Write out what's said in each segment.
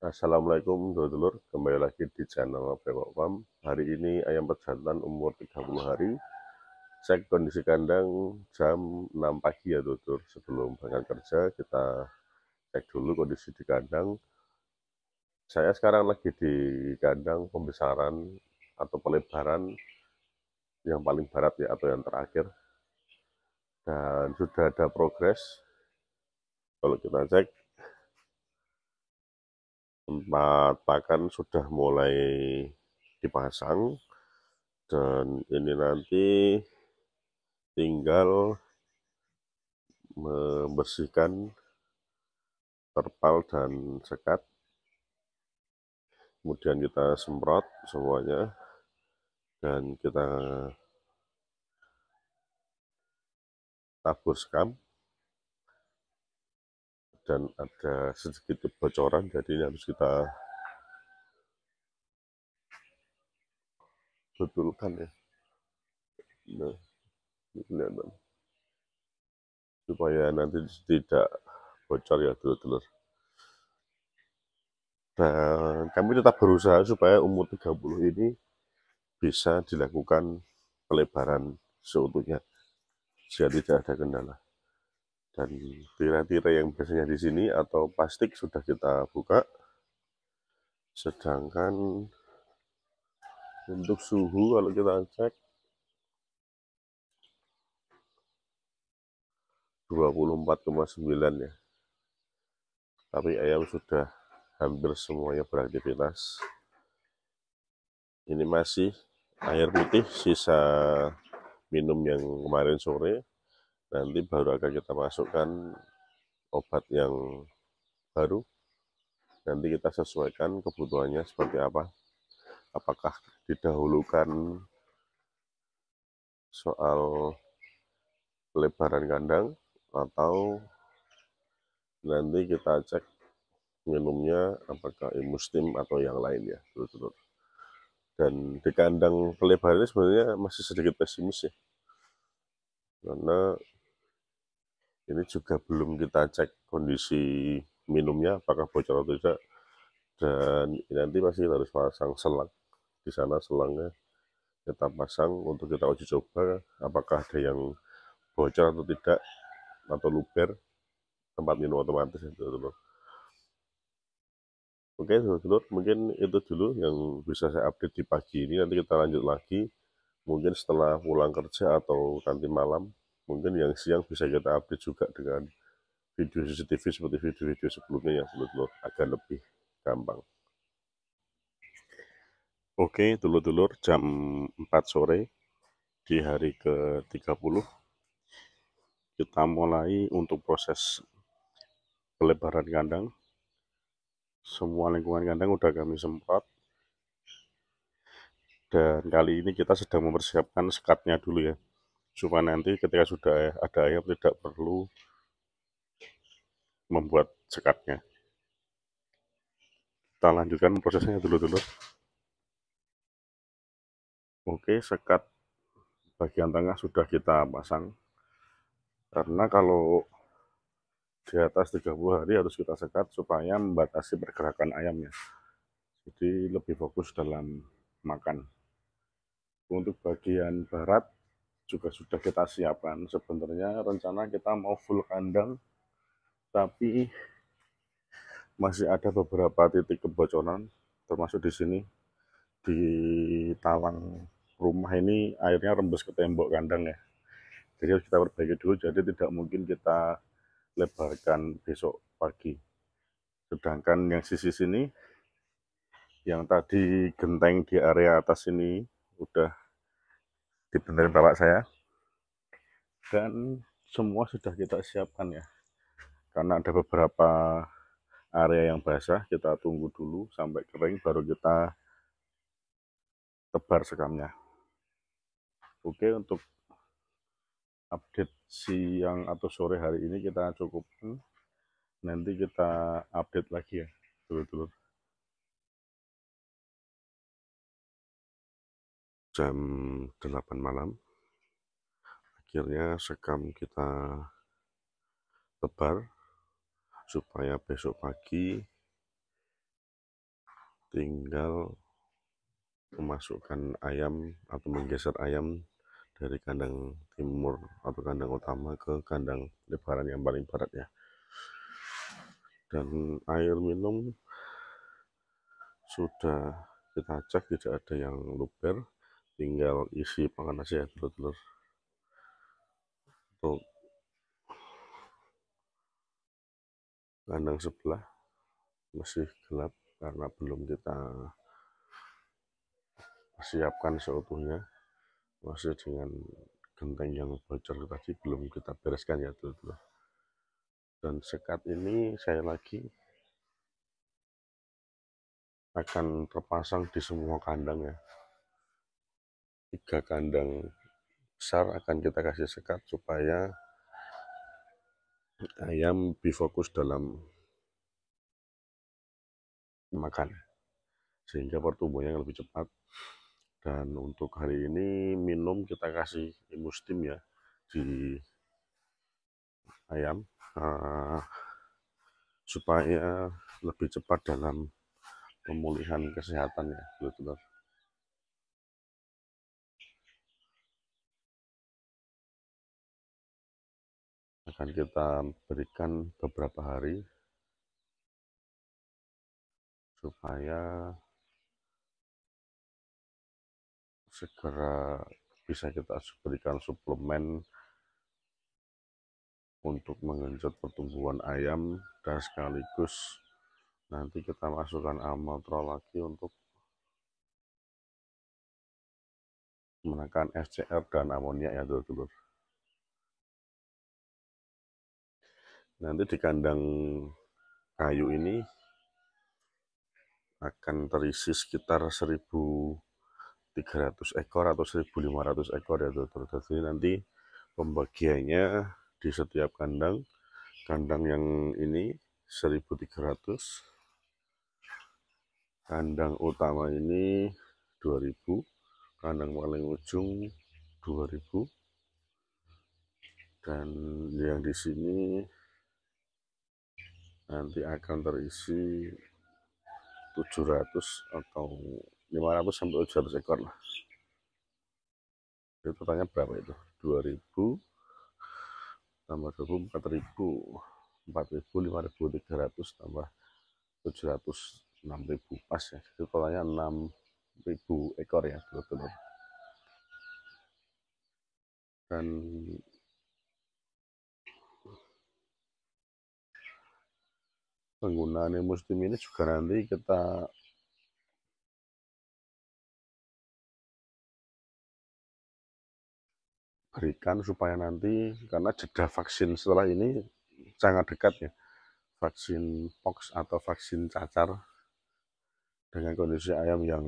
Assalamualaikum dulur-dulur, kembali lagi di channel Bewok Farm. Hari ini ayam pejantan umur 30 hari. Cek kondisi kandang jam 6 pagi ya dulur. Sebelum berangkat kerja kita cek dulu kondisi di kandang. Saya sekarang lagi di kandang pembesaran atau pelebaran yang paling barat ya, atau yang terakhir. Dan sudah ada progres. Kalau kita cek, tempat pakan sudah mulai dipasang. Dan ini nanti tinggal membersihkan terpal dan sekat, kemudian kita semprot semuanya dan kita tabur skam, dan ada sedikit kebocoran, jadi ini harus kita betulkan ya. Nah, ini kelihatan supaya nanti tidak bocor ya dulur-dulur. Dan kami tetap berusaha supaya umur 30 ini bisa dilakukan pelebaran seutuhnya jika tidak ada kendala. Dan tirai-tirai yang biasanya di sini atau plastik sudah kita buka. Sedangkan untuk suhu kalau kita cek 24,9 ya. Tapi ayam sudah hampir semuanya beraktivitas. Ini masih air putih sisa minum yang kemarin sore. Nanti baru akan kita masukkan obat yang baru. Nanti kita sesuaikan kebutuhannya seperti apa. Apakah didahulukan soal pelebaran kandang atau nanti kita cek minumnya apakah Imustim atau yang lain ya, dulur-dulur. Dan di kandang pelebaran ini sebenarnya masih sedikit pesimis ya, karena ini juga belum kita cek kondisi minumnya apakah bocor atau tidak, dan nanti masih harus pasang selang di sana. Selangnya kita pasang untuk kita uji coba apakah ada yang bocor atau tidak, atau luber tempat minum otomatis ya, dulur-dulur. Oke dulur-dulur, mungkin itu dulu yang bisa saya update di pagi ini. Nanti kita lanjut lagi mungkin setelah pulang kerja atau nanti malam. Mungkin yang siang bisa kita update juga dengan video CCTV seperti video-video sebelumnya ya dulur-dulur, agar lebih gampang. Oke dulur-dulur, jam 4 sore di hari ke-30 kita mulai untuk proses pelebaran kandang. Semua lingkungan kandang udah kami semprot, dan kali ini kita sedang mempersiapkan sekatnya dulu ya, supaya nanti ketika sudah ada ayam tidak perlu membuat sekatnya. Kita lanjutkan prosesnya dulu. Oke, sekat bagian tengah sudah kita pasang, karena kalau di atas 30 hari harus kita sekat supaya membatasi pergerakan ayamnya, jadi lebih fokus dalam makan. Untuk bagian barat juga sudah kita siapkan. Sebenarnya rencana kita mau full kandang, tapi masih ada beberapa titik kebocoran, termasuk di sini di talang rumah ini airnya rembes ke tembok kandang ya. Jadi harus kita perbaiki dulu, jadi tidak mungkin kita lebarkan besok pagi. Sedangkan yang sisi sini, yang tadi genteng di area atas ini udah dibenerin bapak saya, dan semua sudah kita siapkan ya. Karena ada beberapa area yang basah, kita tunggu dulu sampai kering baru kita tebar sekamnya. Oke, untuk update siang atau sore hari ini kita cukupkan. Nanti kita update lagi ya dulur-dulur. Jam 8 malam akhirnya sekam kita tebar supaya besok pagi tinggal memasukkan ayam atau menggeser ayam dari kandang timur atau kandang utama ke kandang lebaran yang paling barat ya. Dan air minum sudah kita cek tidak ada yang luber, tinggal isi panas ya telur-telur. Untuk kandang sebelah masih gelap karena belum kita siapkan seutuhnya, masih dengan genteng yang bocor tadi belum kita bereskan ya telur-telur. Dan sekat ini saya lagi akan terpasang di semua kandang ya. 3 kandang besar akan kita kasih sekat supaya ayam lebih fokus dalam makan sehingga pertumbuhannya lebih cepat. Dan untuk hari ini minum kita kasih Imustim ya di ayam supaya lebih cepat dalam pemulihan kesehatan ya telur-telur. Akan kita berikan beberapa hari supaya segera bisa kita berikan suplemen untuk menggenjot pertumbuhan ayam, dan sekaligus nanti kita masukkan Ammotrol lagi untuk menekan FCR dan amonia ya telur-telur. Nanti di kandang kayu ini akan terisi sekitar 1.300 ekor atau 1.500 ekor ya telur-telur. Jadi nanti pembagiannya di setiap kandang yang ini 1.300, kandang utama ini 2.000, kandang paling ujung 2.000, dan yang di sini nanti akan terisi 700 atau 500 sampai 700 ekor lah. Itu totalnya berapa itu? 2.000 tambah 20, 4.000, 5.300 tambah 700, 6.000 pas ya. Itu totalnya 6.000 ekor ya telur-telur. Dan penggunaan Imustim ini juga nanti kita berikan supaya nanti, karena jeda vaksin setelah ini sangat dekat ya, vaksin pox atau vaksin cacar, dengan kondisi ayam yang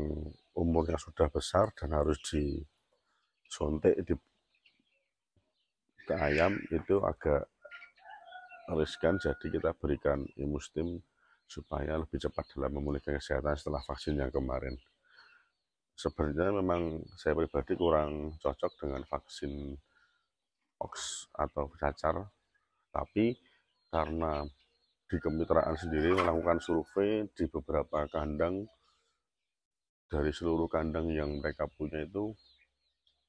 umurnya sudah besar dan harus disontek ke ayam itu agak riskan, jadi kita berikan Imustim supaya lebih cepat dalam memulihkan kesehatan setelah vaksin yang kemarin. Sebenarnya memang saya pribadi kurang cocok dengan vaksin pox atau cacar, tapi karena di kemitraan sendiri melakukan survei di beberapa kandang, dari seluruh kandang yang mereka punya itu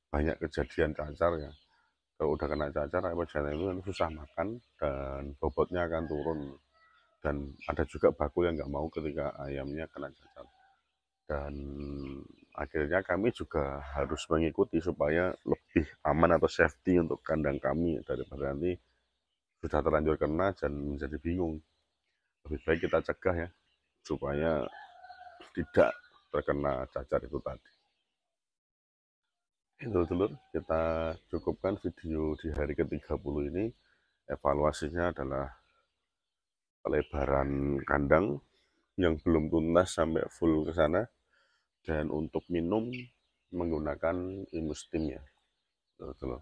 banyak kejadian cacar ya. Kalau udah kena cacar, ayam jantan itu susah makan dan bobotnya akan turun. Dan ada juga bakul yang nggak mau ketika ayamnya kena cacar. Dan akhirnya kami juga harus mengikuti supaya lebih aman atau safety untuk kandang kami, daripada nanti sudah terlanjur kena dan menjadi bingung. Lebih baik kita cegah ya, supaya tidak terkena cacar itu tadi. Telur-telur, kita cukupkan video di hari ke-30 ini. Evaluasinya adalah pelebaran kandang yang belum tuntas sampai full ke sana, dan untuk minum menggunakan Imustim ya telur-telur.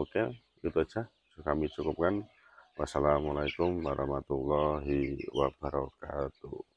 Oke, itu aja kami cukupkan. Wassalamualaikum warahmatullahi wabarakatuh.